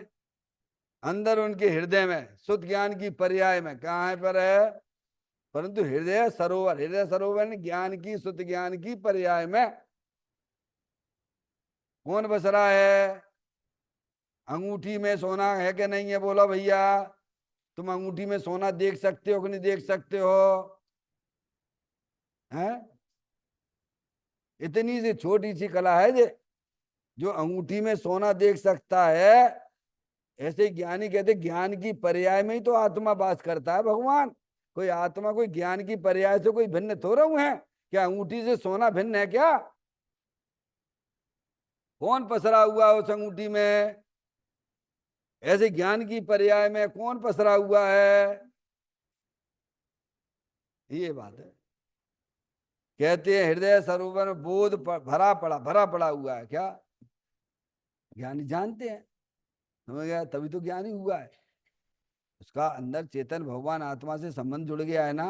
अंदर उनके हृदय में, शुद्ध ज्ञान की पर्याय में। कहाँ है पर है? परंतु हृदय सरोवर, हृदय सरोवर ने ज्ञान की, शुद्ध ज्ञान की पर्याय में कौन बस रहा है? अंगूठी में सोना है कि नहीं है? बोलो भैया। तुम अंगूठी में सोना देख सकते हो कि नहीं देख सकते हो? हैं? इतनी सी छोटी सी कला है जे, जो अंगूठी में सोना देख सकता है। ऐसे ज्ञानी कहते ज्ञान की पर्याय में ही तो आत्मा वास करता है भगवान। कोई आत्मा कोई ज्ञान की पर्याय से कोई भिन्न थोड़ा हूं है? क्या अंगूठी से सोना भिन्न है क्या? कौन पसरा हुआ है उस अंगूठी में? ऐसे ज्ञान की पर्याय में कौन पसरा हुआ है? ये बात है। कहते हैं हृदय सरोवर में बोध भरा पड़ा हुआ है। क्या? ज्ञानी जानते हैं, समझ गया? तभी तो ज्ञानी हुआ है। उसका अंदर चेतन भगवान आत्मा से संबंध जुड़ गया है ना।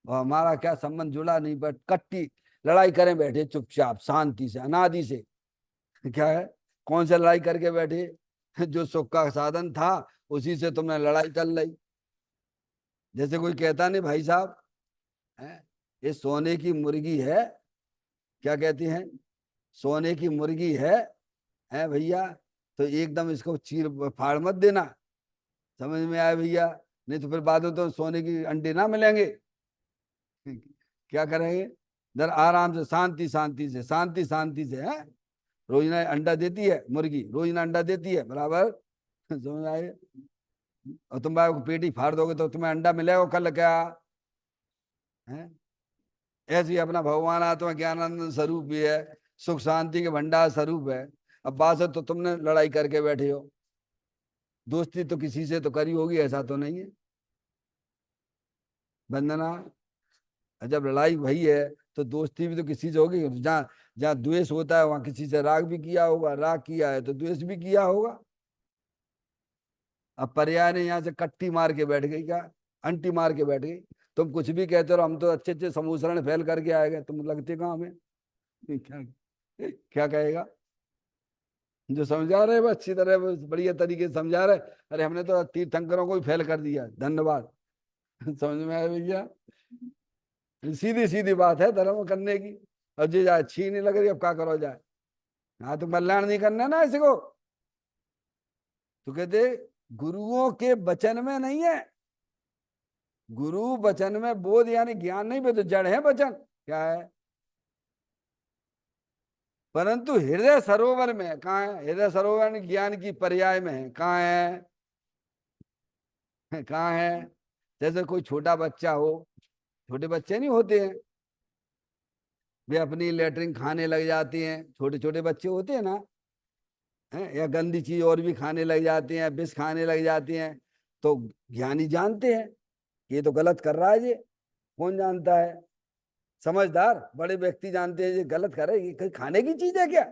और हमारा क्या संबंध जुड़ा नहीं, बट कट्टी लड़ाई करें बैठे चुपचाप शांति से अनादि से। क्या है? कौन सा लड़ाई करके बैठे? जो सुख का साधन था उसी से तुमने लड़ाई कर ली। जैसे कोई कहता नहीं भाई साहब, है ये सोने की मुर्गी है, क्या कहती हैं? सोने की मुर्गी है भैया, तो एकदम इसको चीर फाड़ मत देना। समझ में आया भैया? नहीं तो फिर बाद में तो सोने की अंडे ना मिलेंगे। क्या करेंगे? जरा आराम से, शांति शांति से, शांति शांति से है। रोज ना अंडा देती है मुर्गी, रोज ना अंडा देती है बराबर। समझ आए? और तुम भाई को पेट ही फाड़ दोगे तो तुम्हें अंडा मिलेगा कल क्या है? ऐसे ही अपना भगवान आत्मा ज्ञानानंद स्वरूप भी है, सुख शांति के भंडार स्वरूप है। अब बात है तो तुमने लड़ाई करके बैठे हो, दोस्ती तो किसी से तो करी होगी, ऐसा तो नहीं है वंदना? जब लड़ाई भई है तो दोस्ती भी तो किसी से होगी। जहाँ जहाँ द्वेष होता है वहां किसी से राग भी किया होगा, राग किया है तो द्वेष भी किया होगा। अब पर्याय ने यहाँ से कट्टी मार के बैठ गई, क्या अंटी मार के बैठ गई। तुम कुछ भी कहते हो, हम तो अच्छे अच्छे समूसरण फैल करके आए गए, तुम लगते कहाँ हमें? क्या क्या कहेगा? जो समझा रहे वो अच्छी तरह, वो बढ़िया तरीके से समझा रहे। अरे हमने तो तीर्थंकरों को भी फेल कर दिया, धन्यवाद। समझ में आया भैया? सीधी सीधी बात है धर्म करने की। अब जी जाए अच्छी नहीं लग रही, अब क्या करो जाए? हाँ तो कल्याण नहीं करना ना इसको। तो कहते गुरुओं के वचन में नहीं है, गुरु वचन में बोध यानी ज्ञान नहीं, भी तो जड़ है वचन, क्या है? परंतु हृदय सरोवर में कहाँ है? हृदय सरोवर यानी ज्ञान की पर्याय में है, कहाँ है? कहाँ है? जैसे कोई छोटा बच्चा हो, छोटे बच्चे नहीं होते हैं, वे अपनी लेटरिन खाने लग जाती हैं, छोटे छोटे बच्चे होते हैं ना, हैं? या गंदी चीज और भी खाने लग जाते हैं, विष खाने लग जाते हैं, तो ज्ञानी जानते हैं ये तो गलत कर रहा है। ये कौन जानता है? समझदार बड़े व्यक्ति जानते हैं ये गलत कर रहे, ये कहीं खाने की चीज है क्या?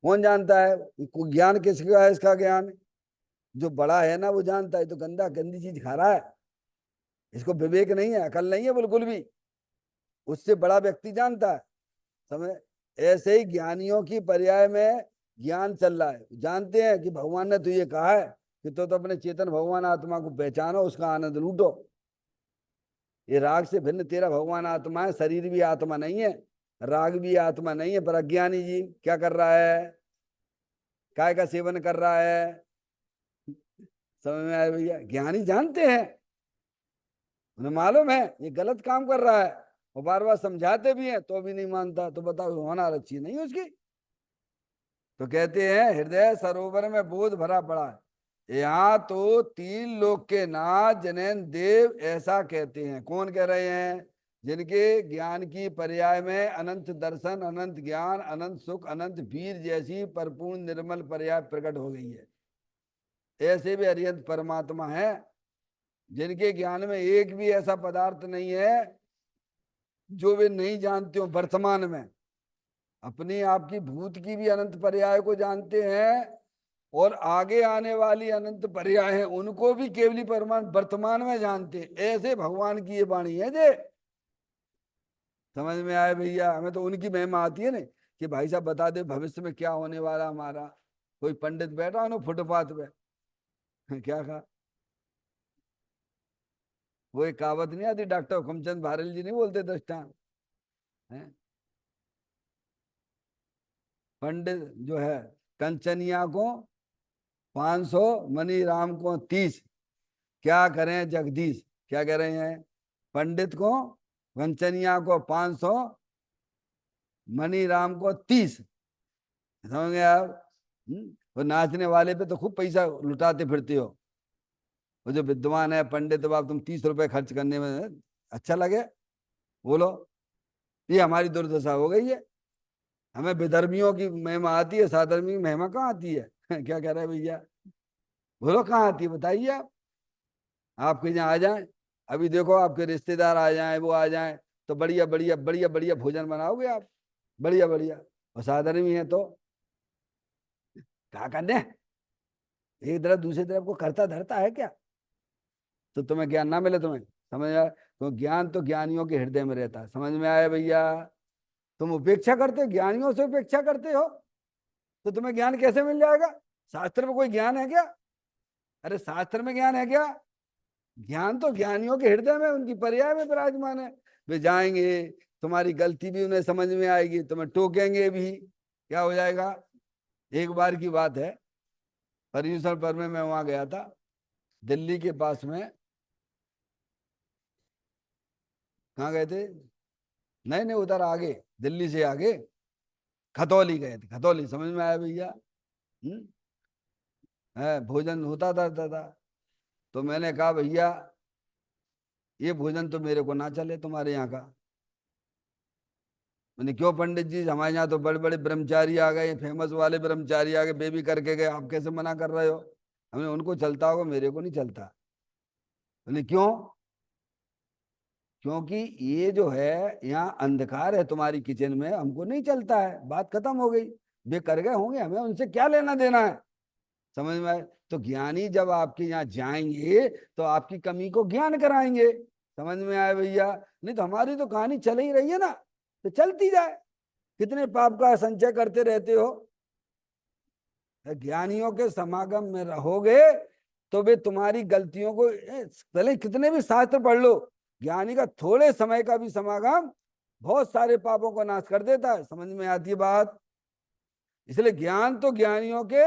कौन जानता है? ज्ञान किसका है? इसका ज्ञान जो बड़ा है ना वो जानता है, तो गंदा गंदी चीज खा रहा है, इसको विवेक नहीं है, अकल नहीं है बिल्कुल भी, उससे बड़ा व्यक्ति जानता है। समझ? ऐसे ही ज्ञानियों की पर्याय में ज्ञान चल रहा है, जानते हैं कि भगवान ने तो ये कहा है कि तो अपने चेतन भगवान आत्मा को पहचानो, उसका आनंद लूटो। ये राग से भिन्न तेरा भगवान आत्मा है, शरीर भी आत्मा नहीं है, राग भी आत्मा नहीं है। पर अज्ञानी जी क्या कर रहा है? काय का सेवन कर रहा है? समझ में आया भैया? ज्ञानी जानते हैं, उन्हें मालूम है ये गलत काम कर रहा है, और बार बार समझाते भी हैं तो भी नहीं मानता, तो बताओ होना अच्छी नहीं है उसकी। तो कहते हैं हृदय सरोवर में बोध भरा पड़ा है। यहाँ तो तीन लोक के नाथ जनैन देव ऐसा कहते हैं। कौन कह रहे हैं? जिनके ज्ञान की पर्याय में अनंत दर्शन, अनंत ज्ञान, अनंत सुख, अनंत वीर जैसी परिपूर्ण निर्मल पर्याय प्रकट हो गई है, ऐसे भी अरिहंत परमात्मा है जिनके ज्ञान में एक भी ऐसा पदार्थ नहीं है जो वे नहीं जानते हो। वर्तमान में अपनी आपकी भूत की भी अनंत पर्याय को जानते हैं, और आगे आने वाली अनंत पर्याय है उनको भी केवली परमान वर्तमान में जानते हैं। ऐसे भगवान की ये वाणी है जे। समझ में आए भैया? हमें तो उनकी महिमा आती है ना कि भाई साहब बता दे भविष्य में क्या होने वाला हमारा। कोई पंडित बैठा हो फुटपाथ पे क्या कहा? वो एक कहावत नहीं आती, डॉक्टर हुकमचंद भारल जी नहीं बोलते दृष्टांत है? पंडित जो है कंचनिया को 500, मनी राम को 30, क्या करें जगदीश? क्या कह रहे हैं? पंडित को कंचनिया को 500, मनी राम को 30। समझ गए आप? वो नाचने वाले पे तो खूब पैसा लुटाते फिरते हो, वो जो विद्वान है पंडित बाप, तुम 30 रुपए खर्च करने में अच्छा लगे? बोलो, ये हमारी दुर्दशा हो गई है। हमें विधर्मियों की महिमा आती है, साधर्मी की महिमा कहाँ आती है? क्या कह रहे हैं भैया? बोलो कहाँ आती है, बताइए आप। आपके यहाँ आ जाए, अभी देखो आपके रिश्तेदार आ जाए, वो आ जाए, तो बढ़िया बढ़िया बढ़िया बढ़िया भोजन बनाओगे आप, बढ़िया बढ़िया। और साधर्मी है तो क्या करने, एक तरफ दूसरी तरफ को करता धरता है क्या? तो तुम्हें ज्ञान ना मिले तुम्हें? समझ आया? तो ज्ञान तो ज्ञानियों के हृदय में रहता है। समझ में आया भैया? तुम उपेक्षा करते हो, ज्ञानियों से उपेक्षा करते हो, तो तुम्हें ज्ञान कैसे मिल जाएगा? शास्त्र में कोई ज्ञान है क्या? अरे शास्त्र में ज्ञान है क्या? ज्ञान तो ज्ञानियों के हृदय में, उनकी पर्याय में विराजमान है। वे जाएंगे, तुम्हारी गलती भी उन्हें समझ में आएगी, तुम्हें टोकेंगे भी, क्या हो जाएगा? एक बार की बात है, पर्यूषण पर्व में मैं वहां गया था, दिल्ली के पास में। कहाँ गए थे? नहीं नहीं, उधर आगे, दिल्ली से आगे खतौली गए थे। खतौली समझ में आया भैया? हम्म। है, भोजन होता था दादा। तो मैंने कहा भैया ये भोजन तो मेरे को ना चले तुम्हारे यहाँ का। मैंने, क्यों पंडित जी, हमारे यहाँ तो बड़े बड़े ब्रह्मचारी आ गए, फेमस वाले ब्रह्मचारी आ गए, बेबी करके गए, आप कैसे मना कर रहे हो? हमने, उनको चलता होगा, मेरे को नहीं चलता। मैंने, क्यों? क्योंकि ये जो है, यहाँ अंधकार है तुम्हारी किचन में, हमको नहीं चलता है, बात खत्म हो गई। वे कर गए होंगे, हमें उनसे क्या लेना देना है? समझ में आए? तो ज्ञानी जब आपके यहाँ जाएंगे तो आपकी कमी को ज्ञान कराएंगे। समझ में आए भैया? नहीं तो हमारी तो कहानी चल ही रही है ना, तो चलती जाए। कितने पाप का संचय करते रहते हो? ज्ञानियों के समागम में रहोगे तो वे तुम्हारी गलतियों को, भले कितने भी शास्त्र पढ़ लो, ज्ञानी का थोड़े समय का भी समागम बहुत सारे पापों को नाश कर देता है। समझ में आती है बात? इसलिए ज्ञान तो ज्ञानियों के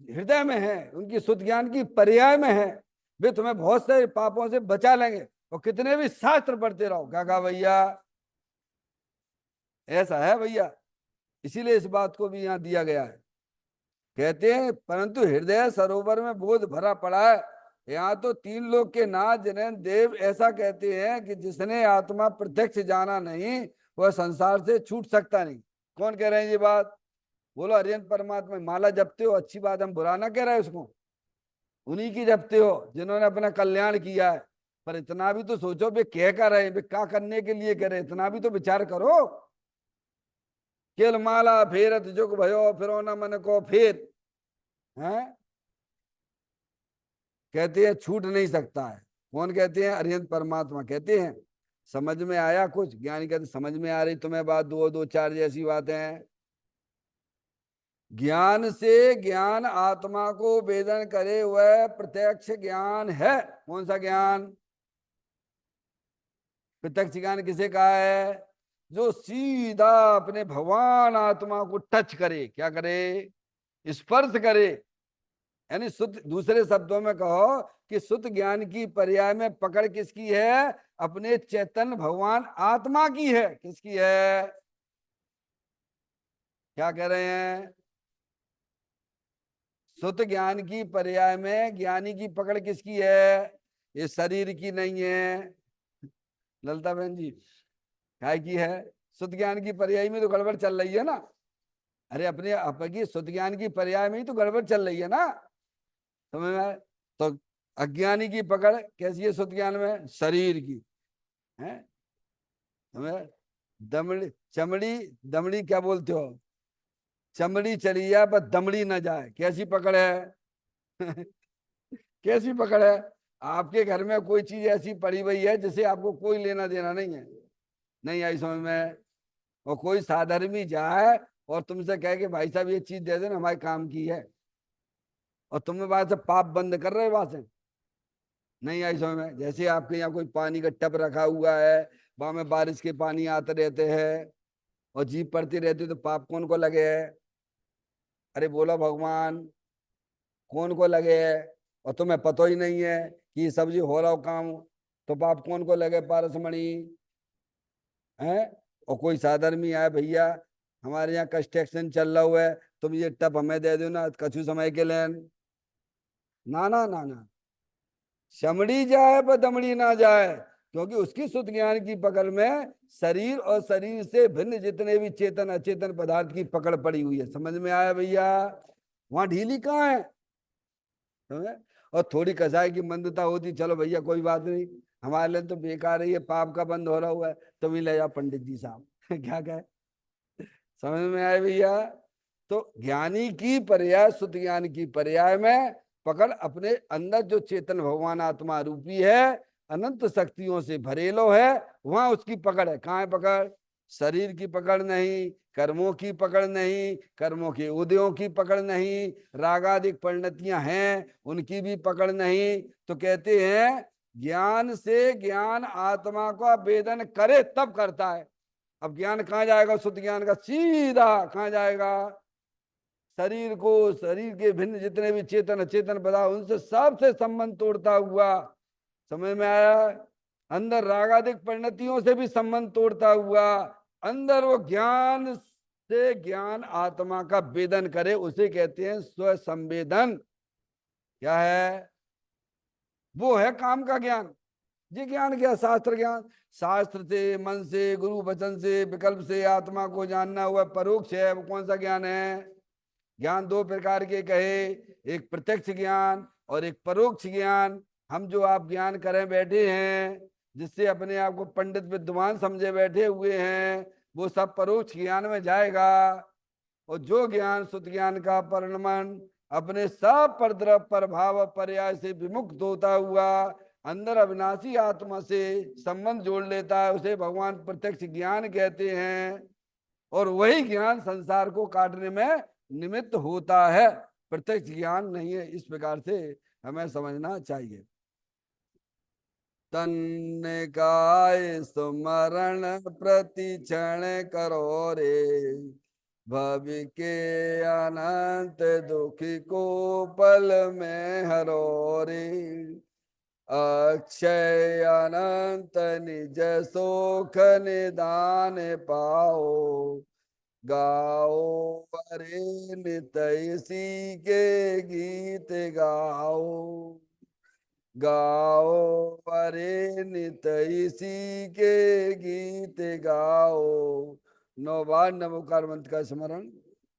हृदय में है, उनकी शुद्ध ज्ञान की पर्याय में है। वे तुम्हें बहुत सारे पापों से बचा लेंगे, और कितने भी शास्त्र पढ़ते रहो। क्या कहा भैया? ऐसा है भैया, इसीलिए इस बात को भी यहाँ दिया गया है। कहते हैं, परंतु हृदय सरोवर में बोध भरा पड़ा है। यहाँ तो तीन लोग के नाथ जिन्हें देव ऐसा कहते हैं कि जिसने आत्मा प्रत्यक्ष जाना नहीं, वह संसार से छूट सकता नहीं। कौन कह रहे हैं ये बात? बोलो, अरिहंत परमात्मा। माला जपते हो, अच्छी बात, हम बुरा ना कह रहे हैं उसको, उन्हीं की जपते हो जिन्होंने अपना कल्याण किया है। पर इतना भी तो सोचो, वे कह कर रहे, वे क्या करने के लिए कह रहे, इतना भी तो विचार करो। केल माला फेरत जुग भयो, फिरो न मन को फेर है। कहते हैं छूट नहीं सकता है। कौन कहते हैं? अरिहंत परमात्मा कहते हैं। समझ में आया कुछ? ज्ञानी कहते समझ में आ रही तुम्हें बात? दो दो चार जैसी बातें। ज्ञान से ज्ञान आत्मा को वेदन करे, वह प्रत्यक्ष ज्ञान है। कौन सा ज्ञान? प्रत्यक्ष ज्ञान किसे कहा है? जो सीधा अपने भगवान आत्मा को टच करे। क्या करे? स्पर्श करे। यानी शुद्ध, दूसरे शब्दों में कहो कि शुद्ध ज्ञान की पर्याय में पकड़ किसकी है? अपने चैतन्य भगवान आत्मा की है। किसकी है? क्या कह रहे हैं? शुद्ध ज्ञान की पर्याय में ज्ञानी की पकड़ किसकी है? ये शरीर की नहीं है ललता बहन जी। काय की है? शुद्ध ज्ञान की पर्याय में तो गड़बड़ चल रही है ना। अरे अपने आपकी शुद्ध ज्ञान की पर्याय में ही तो गड़बड़ चल रही है ना। समझ में आए? तो अज्ञानी की पकड़ कैसी है शुद्ध ज्ञान में? शरीर की है। समझ? दमड़ी चमड़ी, दमड़ी क्या बोलते हो? चमड़ी चली जाए पर दमड़ी ना जाए, कैसी पकड़ है? कैसी पकड़ है? आपके घर में कोई चीज ऐसी पड़ी हुई है जिसे आपको कोई लेना देना नहीं है? नहीं आई समझ में? और कोई साधर्मी जाए और तुमसे कहे कि भाई साहब ये चीज दे देना, हमारे काम की है, और तुम्हें वहां से पाप बंद कर रहे हो वहां से। नहीं आई समझ में? जैसे आपके यहाँ कोई पानी का टब रखा हुआ है, वहां में बारिश के पानी आते रहते हैं और जीप पड़ती रहती है, तो पाप कौन को लगे है? अरे बोलो भगवान, कौन को लगे है? और तुम्हें पता ही नहीं है कि ये सब्जी हो रहा हो काम, तो पाप कौन को लगे पारसमणि? है? और कोई साधर्मी आए, भैया हमारे यहाँ कंस्ट्रक्शन चल रहा हुआ है, तुम ये टब हमें दे दो ना कछु समय के लिए। ना ना ना ना, चमड़ी जाए पर दमड़ी ना जाए, क्योंकि उसकी शुद्ध ज्ञान की पकड़ में शरीर और शरीर से भिन्न जितने भी चेतन अचेतन पदार्थ की पकड़ पड़ी हुई है। समझ में आया भैया? वहां ढीली कहाँ है? समझे? और थोड़ी कसाई की मंदता होती, चलो भैया कोई बात नहीं, हमारे लिए तो बेकार है, ये पाप का बंद हो रहा हुआ है, तुम ही ले जाओ पंडित जी साहब। क्या कहे? समझ में आए भैया? तो ज्ञानी की पर्याय, शुद्ध ज्ञान की पर्याय में पकड़ अपने अंदर जो चेतन भगवान आत्मा रूपी है, अनंत शक्तियों से भरेलो है, वहां उसकी पकड़ है। कहाँ है पकड़? शरीर की पकड़ नहीं, कर्मों की पकड़ नहीं, कर्मों के उदयों की पकड़ नहीं, रागादिक परिणतियां हैं उनकी भी पकड़ नहीं। तो कहते हैं ज्ञान से ज्ञान आत्मा का वेदन करे तब करता है। अब ज्ञान कहाँ जाएगा? शुद्ध ज्ञान का सीधा कहाँ जाएगा? शरीर को, शरीर के भिन्न जितने भी चेतन अचेतन पदार्थ उनसे सबसे संबंध तोड़ता हुआ, समझ में आया, अंदर रागादिक परिणतियों से भी संबंध तोड़ता हुआ अंदर वो ज्ञान से ज्ञान आत्मा का वेदन करे, उसे कहते हैं स्व संवेदन। क्या है वो? है काम का ज्ञान। ये ज्ञान क्या? शास्त्र ज्ञान। शास्त्र से, मन से, गुरु वचन से, विकल्प से आत्मा को जानना हुआ परोक्ष है। वो कौन सा ज्ञान है? ज्ञान दो प्रकार के कहे, एक प्रत्यक्ष ज्ञान और एक परोक्ष ज्ञान। हम जो आप ज्ञान करें बैठे हैं, जिससे अपने आप को पंडित विद्वान समझे बैठे हुए हैं, वो सब परोक्ष ज्ञान में जाएगा। और जो ज्ञान शुद्ध ज्ञान का परिणमन अपने सब परद्रव प्रभाव पर्याय से विमुक्त होता हुआ अंदर अविनाशी आत्मा से संबंध जोड़ लेता है, उसे भगवान प्रत्यक्ष ज्ञान कहते हैं। और वही ज्ञान संसार को काटने में निमित्त होता है, प्रत्यक्ष ज्ञान नहीं है। इस प्रकार से हमें समझना चाहिए। तन्निकाय सुमरण प्रति क्षण करो रे, भवि के अनंत दुखी को पल में हरो रे। अक्षय अनंत निज सुख निदान पाओ, गाओ अरे नित इसी के गीत गाओ, गाओ अरे नित इसी के गीत गाओ। 9 बार नमोकार मंत्र का स्मरण।